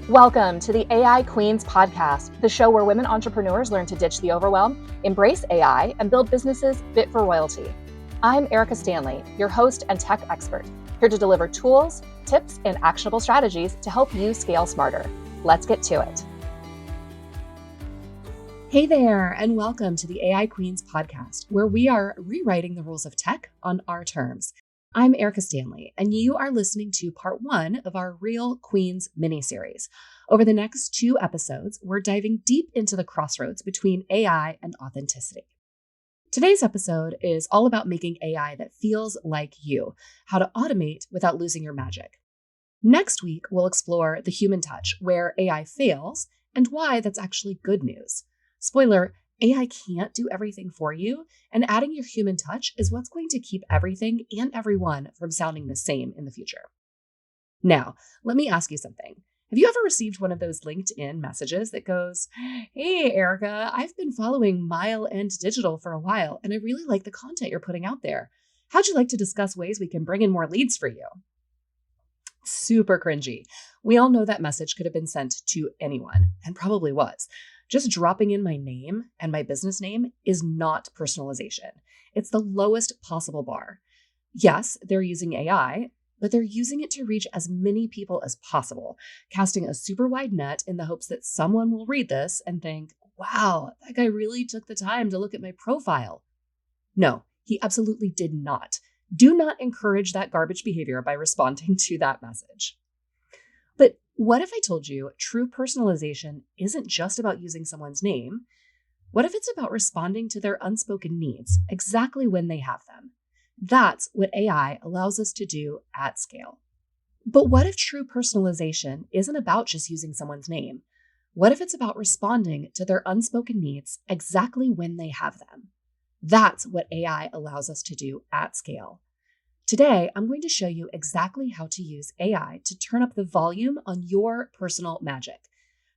Welcome to the AI Queens podcast, the show where women entrepreneurs learn to ditch the overwhelm, embrace AI, and build businesses fit for royalty. I'm Erika Stanley, your host and tech expert, here to deliver tools, tips, and actionable strategies to help you scale smarter. Let's get to it. Hey there, and welcome to the AI Queens podcast, where we are rewriting the rules of tech on our terms. I'm Erika Stanley, and you are listening to part one of our Real Queens mini-series. Over the next 2 episodes, we're diving deep into the crossroads between AI and authenticity. Today's episode is all about making AI that feels like you, how to automate without losing your magic. Next week, we'll explore the human touch, where AI fails, and why that's actually good news. Spoiler, AI can't do everything for you, and adding your human touch is what's going to keep everything and everyone from sounding the same in the future. Now, let me ask you something. Have you ever received one of those LinkedIn messages that goes, "Hey, Erika, I've been following Mile End Digital for a while, and I really like the content you're putting out there. How'd you like to discuss ways we can bring in more leads for you?" Super cringy. We all know that message could have been sent to anyone, and probably was. Just dropping in my name and my business name is not personalization. It's the lowest possible bar. Yes, they're using AI, but they're using it to reach as many people as possible, casting a super wide net in the hopes that someone will read this and think, "Wow, that guy really took the time to look at my profile." No, he absolutely did not. Do not encourage that garbage behavior by responding to that message. But what if I told you true personalization isn't just about using someone's name? What if it's about responding to their unspoken needs exactly when they have them? That's what AI allows us to do at scale. But what if true personalization isn't about just using someone's name? What if it's about responding to their unspoken needs exactly when they have them? That's what AI allows us to do at scale. Today, I'm going to show you exactly how to use AI to turn up the volume on your personal magic.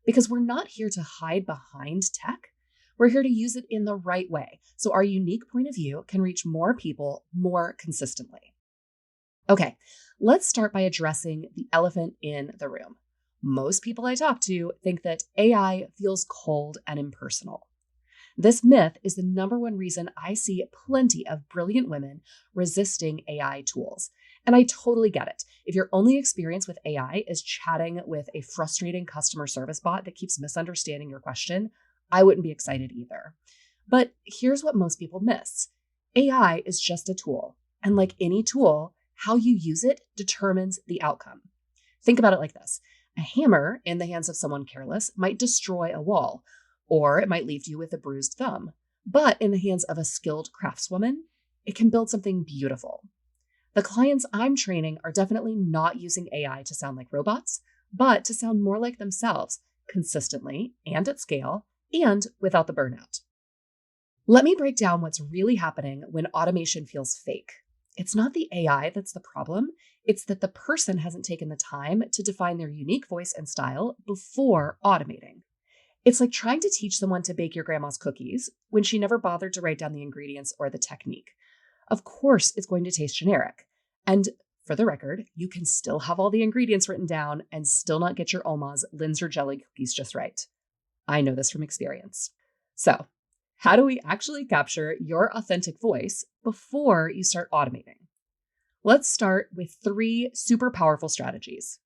Because we're not here to hide behind tech, we're here to use it in the right way so our unique point of view can reach more people more consistently. Okay, let's start by addressing the elephant in the room. Most people I talk to think that AI feels cold and impersonal. This myth is the number one reason I see plenty of brilliant women resisting AI tools. And I totally get it. If your only experience with AI is chatting with a frustrating customer service bot that keeps misunderstanding your question, I wouldn't be excited either. But here's what most people miss. AI is just a tool. And like any tool, how you use it determines the outcome. Think about it like this. A hammer in the hands of someone careless might destroy a wall, or it might leave you with a bruised thumb. But in the hands of a skilled craftswoman, it can build something beautiful. The clients I'm training are definitely not using AI to sound like robots, but to sound more like themselves, consistently and at scale, and without the burnout. Let me break down what's really happening when automation feels fake. It's not the AI that's the problem. It's that the person hasn't taken the time to define their unique voice and style before automating. It's like trying to teach someone to bake your grandma's cookies when she never bothered to write down the ingredients or the technique. Of course, it's going to taste generic. And for the record, you can still have all the ingredients written down and still not get your Oma's Linzer jelly cookies just right. I know this from experience. So, how do we actually capture your authentic voice before you start automating? Let's start with 3 super powerful strategies.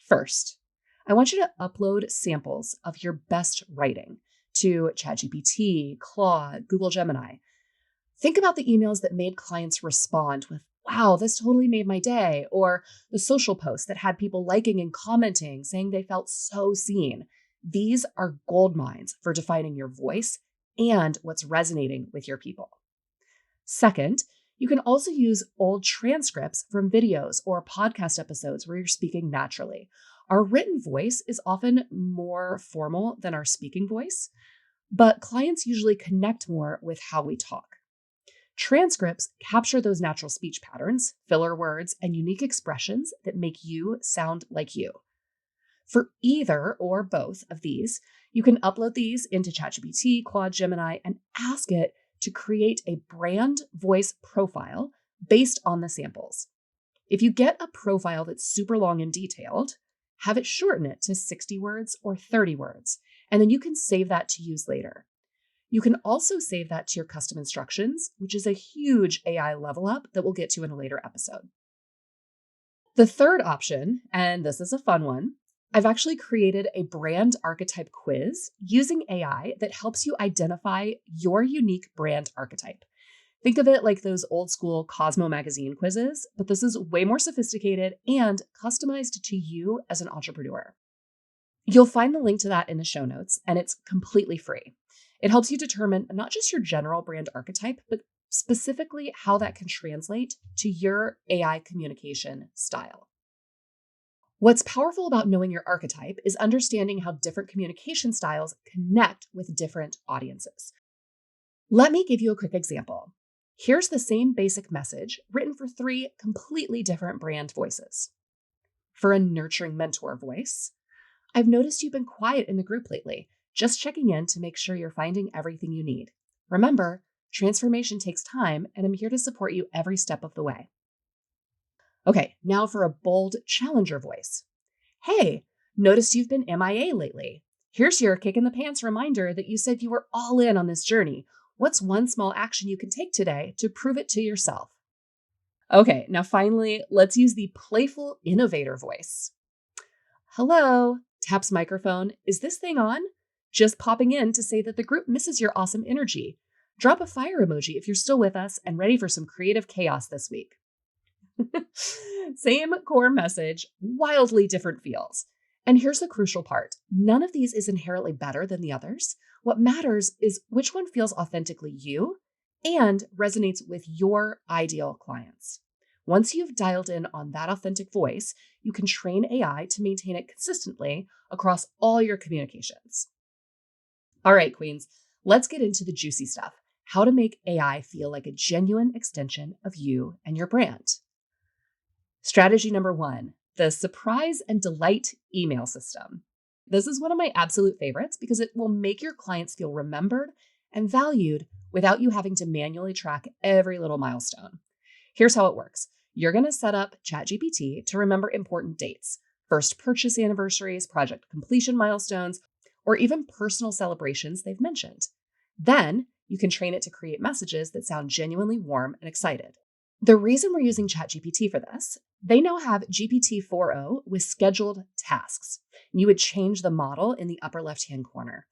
First, I want you to upload samples of your best writing to ChatGPT, Claude, Google Gemini. Think about the emails that made clients respond with, "Wow, this totally made my day," or the social posts that had people liking and commenting, saying they felt so seen. These are gold mines for defining your voice and what's resonating with your people. Second, you can also use old transcripts from videos or podcast episodes where you're speaking naturally. Our written voice is often more formal than our speaking voice, but clients usually connect more with how we talk. Transcripts capture those natural speech patterns, filler words, and unique expressions that make you sound like you. For either or both of these, you can upload these into ChatGPT, Claude, Gemini, and ask it to create a brand voice profile based on the samples. If you get a profile that's super long and detailed, have it shorten it to 60 words or 30 words, and then you can save that to use later. You can also save that to your custom instructions, which is a huge AI level up that we'll get to in a later episode. The third option, and this is a fun one, I've actually created a brand archetype quiz using AI that helps you identify your unique brand archetype. Think of it like those old school Cosmo magazine quizzes, but this is way more sophisticated and customized to you as an entrepreneur. You'll find the link to that in the show notes, and it's completely free. It helps you determine not just your general brand archetype, but specifically how that can translate to your AI communication style. What's powerful about knowing your archetype is understanding how different communication styles connect with different audiences. Let me give you a quick example. Here's the same basic message written for 3 completely different brand voices. For a nurturing mentor voice, I've noticed you've been quiet in the group lately, just checking in to make sure you're finding everything you need. Remember, transformation takes time, and I'm here to support you every step of the way. Okay, now for a bold challenger voice. Hey, noticed you've been MIA lately. Here's your kick in the pants reminder that you said you were all in on this journey. What's one small action you can take today to prove it to yourself? Okay, now finally, let's use the playful innovator voice. Hello, taps microphone. Is this thing on? Just popping in to say that the group misses your awesome energy. Drop a fire emoji if you're still with us and ready for some creative chaos this week. Same core message, wildly different feels. And here's the crucial part. None of these is inherently better than the others. What matters is which one feels authentically you and resonates with your ideal clients. Once you've dialed in on that authentic voice, you can train AI to maintain it consistently across all your communications. All right, queens, let's get into the juicy stuff. How to make AI feel like a genuine extension of you and your brand. Strategy number 1, the surprise and delight email system. This is one of my absolute favorites because it will make your clients feel remembered and valued without you having to manually track every little milestone. Here's how it works. You're going to set up ChatGPT to remember important dates, first purchase anniversaries, project completion milestones, or even personal celebrations they've mentioned. Then you can train it to create messages that sound genuinely warm and excited. The reason we're using ChatGPT for this, they now have GPT 4.0 with scheduled tasks. You would change the model in the upper left-hand corner.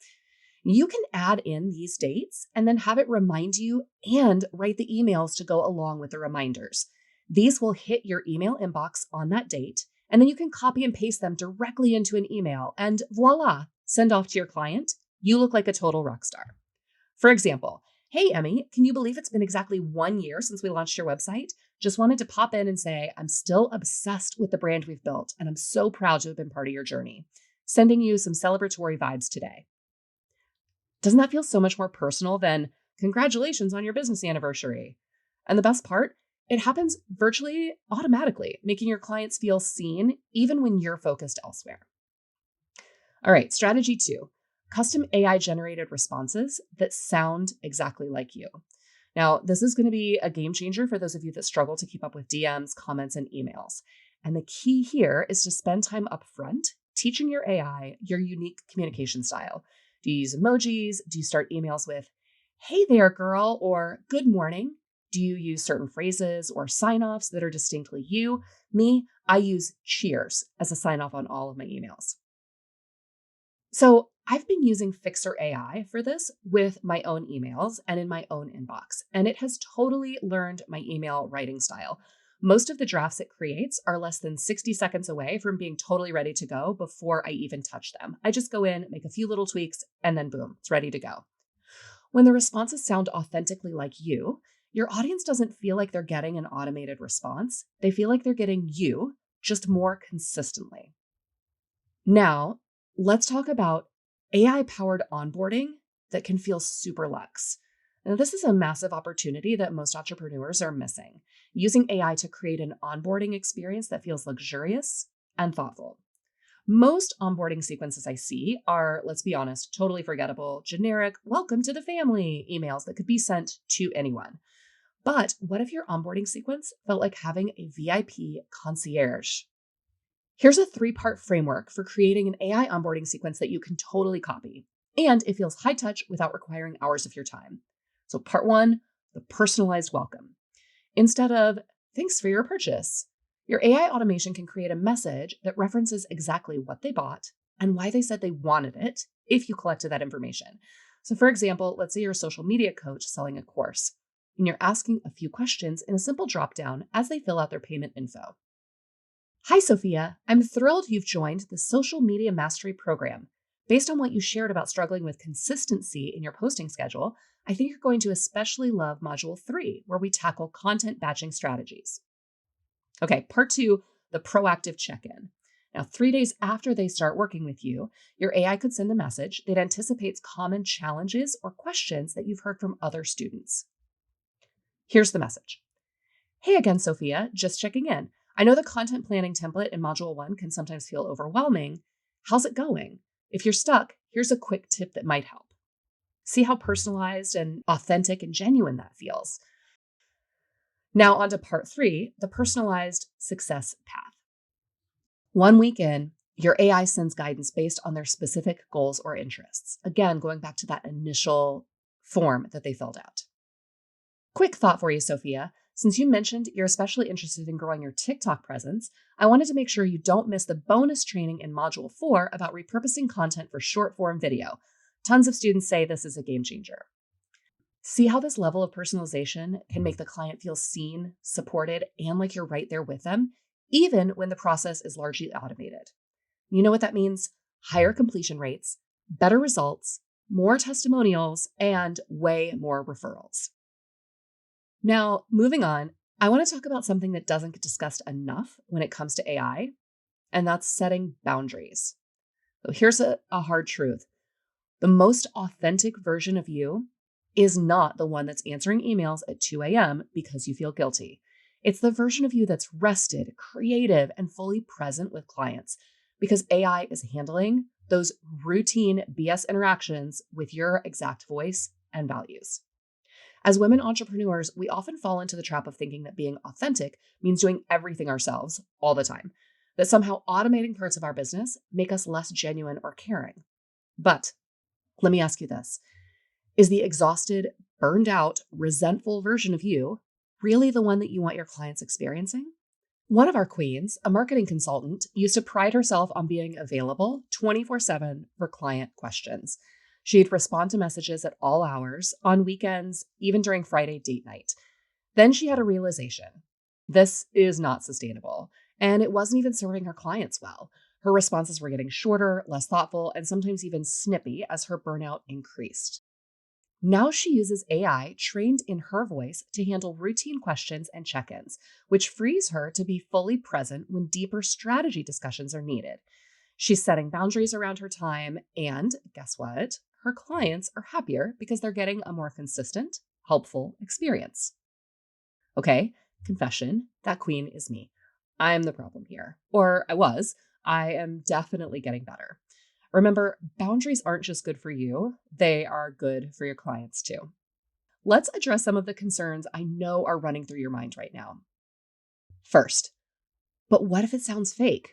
You can add in these dates and then have it remind you and write the emails to go along with the reminders. These will hit your email inbox on that date, and then you can copy and paste them directly into an email and voila, send off to your client. You look like a total rock star. For example, hey, Emmy, can you believe it's been exactly 1 year since we launched your website? Just wanted to pop in and say, I'm still obsessed with the brand we've built, and I'm so proud to have been part of your journey. Sending you some celebratory vibes today. Doesn't that feel so much more personal than congratulations on your business anniversary? And the best part, it happens virtually automatically, making your clients feel seen even when you're focused elsewhere. All right, strategy 2. Custom AI generated responses that sound exactly like you. Now, this is going to be a game changer for those of you that struggle to keep up with DMs, comments, and emails. And the key here is to spend time upfront teaching your AI your unique communication style. Do you use emojis? Do you start emails with, hey there, girl, or good morning? Do you use certain phrases or sign-offs that are distinctly you? Me, I use cheers as a sign-off on all of my emails. So I've been using Fixer AI for this with my own emails and in my own inbox, and it has totally learned my email writing style. Most of the drafts it creates are less than 60 seconds away from being totally ready to go before I even touch them. I just go in, make a few little tweaks, and then boom, it's ready to go. When the responses sound authentically like you, your audience doesn't feel like they're getting an automated response. They feel like they're getting you, just more consistently. Now, let's talk about AI-powered onboarding that can feel super luxe. Now, this is a massive opportunity that most entrepreneurs are missing, using AI to create an onboarding experience that feels luxurious and thoughtful. Most onboarding sequences I see are, let's be honest, totally forgettable, generic, welcome to the family emails that could be sent to anyone. But what if your onboarding sequence felt like having a VIP concierge? Here's a 3-part framework for creating an AI onboarding sequence that you can totally copy. And it feels high touch without requiring hours of your time. So part 1, the personalized welcome. Instead of, thanks for your purchase, your AI automation can create a message that references exactly what they bought and why they said they wanted it if you collected that information. So for example, let's say you're a social media coach selling a course, and you're asking a few questions in a simple dropdown as they fill out their payment info. Hi, Sophia. I'm thrilled you've joined the Social Media Mastery Program. Based on what you shared about struggling with consistency in your posting schedule, I think you're going to especially love Module 3, where we tackle content batching strategies. Okay, part 2, the proactive check-in. Now, 3 days after they start working with you, your AI could send a message that anticipates common challenges or questions that you've heard from other students. Here's the message. Hey again, Sophia, just checking in. I know the content planning template in Module 1 can sometimes feel overwhelming. How's it going? If you're stuck, here's a quick tip that might help. See how personalized and authentic and genuine that feels. Now on to part 3, the personalized success path. 1 week in, your AI sends guidance based on their specific goals or interests. Again, going back to that initial form that they filled out. Quick thought for you, Sophia. Since you mentioned you're especially interested in growing your TikTok presence, I wanted to make sure you don't miss the bonus training in Module 4 about repurposing content for short form video. Tons of students say this is a game changer. See how this level of personalization can make the client feel seen, supported, and like you're right there with them, even when the process is largely automated. You know what that means? Higher completion rates, better results, more testimonials, and way more referrals. Now, moving on, I want to talk about something that doesn't get discussed enough when it comes to AI, and that's setting boundaries. So here's a hard truth. The most authentic version of you is not the one that's answering emails at 2 a.m. because you feel guilty. It's the version of you that's rested, creative, and fully present with clients because AI is handling those routine BS interactions with your exact voice and values. As women entrepreneurs, we often fall into the trap of thinking that being authentic means doing everything ourselves all the time, that somehow automating parts of our business make us less genuine or caring. But let me ask you this. Is the exhausted, burned out, resentful version of you really the one that you want your clients experiencing? One of our queens, a marketing consultant, used to pride herself on being available 24/7 for client questions. She'd respond to messages at all hours, on weekends, even during Friday date night. Then she had a realization. This is not sustainable, and it wasn't even serving her clients well. Her responses were getting shorter, less thoughtful, and sometimes even snippy as her burnout increased. Now she uses AI trained in her voice to handle routine questions and check-ins, which frees her to be fully present when deeper strategy discussions are needed. She's setting boundaries around her time, and guess what? Her clients are happier because they're getting a more consistent, helpful experience. Okay, confession, that queen is me. I'm the problem here. Or I was. I am definitely getting better. Remember, boundaries aren't just good for you, they are good for your clients too. Let's address some of the concerns I know are running through your mind right now. First, but what if it sounds fake?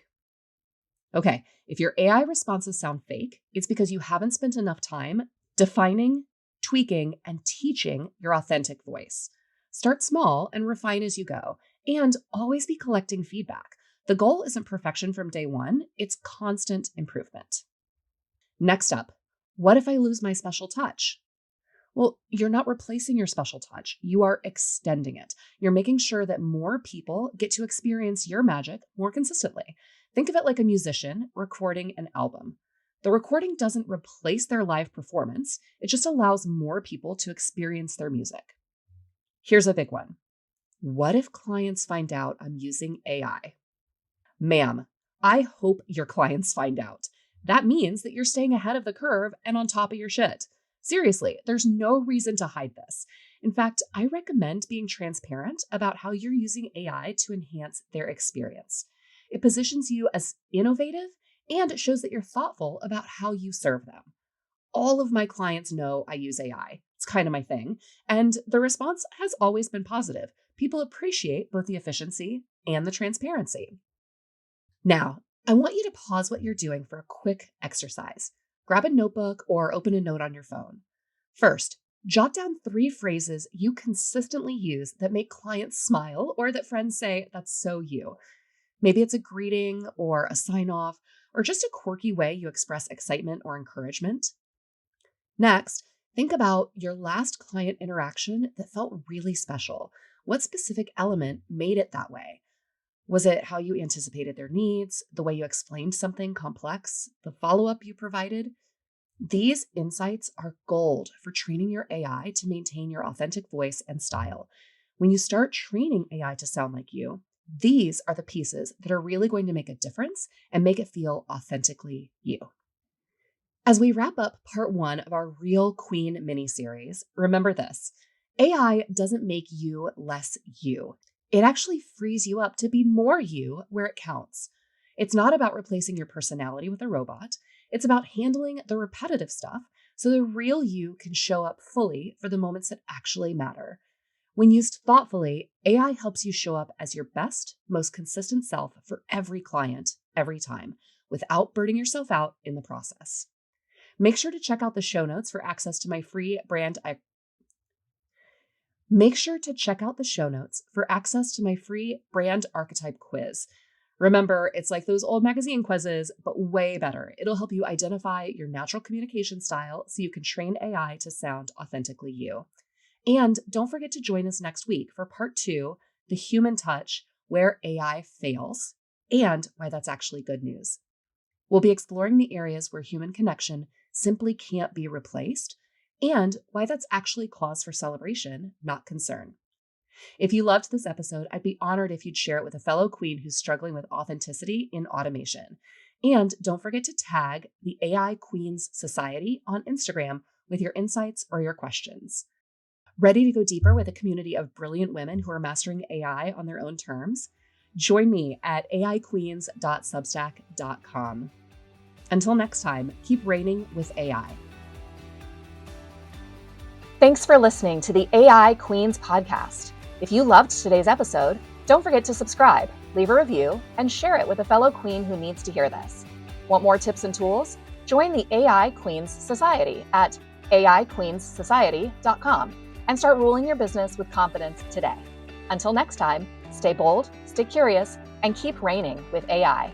Okay, if your AI responses sound fake, it's because you haven't spent enough time defining, tweaking, and teaching your authentic voice. Start small and refine as you go, and always be collecting feedback. The goal isn't perfection from day one, it's constant improvement. Next up, what if I lose my special touch? Well, you're not replacing your special touch. You are extending it. You're making sure that more people get to experience your magic more consistently. Think of it like a musician recording an album. The recording doesn't replace their live performance. It just allows more people to experience their music. Here's a big one. What if clients find out I'm using AI? Ma'am, I hope your clients find out. That means that you're staying ahead of the curve and on top of your shit. Seriously, there's no reason to hide this. In fact, I recommend being transparent about how you're using AI to enhance their experience. It positions you as innovative and it shows that you're thoughtful about how you serve them. All of my clients know I use AI. It's kind of my thing. And the response has always been positive. People appreciate both the efficiency and the transparency. Now, I want you to pause what you're doing for a quick exercise. Grab a notebook or open a note on your phone. First, jot down 3 phrases you consistently use that make clients smile or that friends say, "That's so you." Maybe it's a greeting or a sign off or just a quirky way you express excitement or encouragement. Next, think about your last client interaction that felt really special. What specific element made it that way? Was it how you anticipated their needs, the way you explained something complex, the follow up you provided? These insights are gold for training your AI to maintain your authentic voice and style. When you start training AI to sound like you, these are the pieces that are really going to make a difference and make it feel authentically you. As we wrap up part 1 of our Real Queen mini-series, remember this: AI doesn't make you less you. It actually frees you up to be more you where it counts. It's not about replacing your personality with a robot. It's about handling the repetitive stuff so the real you can show up fully for the moments that actually matter. When used thoughtfully, AI helps you show up as your best, most consistent self for every client, every time, without burning yourself out in the process. Make sure to check out the show notes for access to my free brand archetype quiz. Remember, it's like those old magazine quizzes, but way better. It'll help you identify your natural communication style so you can train AI to sound authentically you. And don't forget to join us next week for part 2, the human touch, where AI fails, and why that's actually good news. We'll be exploring the areas where human connection simply can't be replaced, and why that's actually cause for celebration, not concern. If you loved this episode, I'd be honored if you'd share it with a fellow queen who's struggling with authenticity in automation. And don't forget to tag the AI Queens Society on Instagram with your insights or your questions. Ready to go deeper with a community of brilliant women who are mastering AI on their own terms? Join me at aiqueens.substack.com. Until next time, keep reigning with AI. Thanks for listening to the AI Queens podcast. If you loved today's episode, don't forget to subscribe, leave a review, and share it with a fellow queen who needs to hear this. Want more tips and tools? Join the AI Queens Society at aiqueensociety.com and start ruling your business with confidence today. Until next time, stay bold, stay curious, and keep reigning with AI.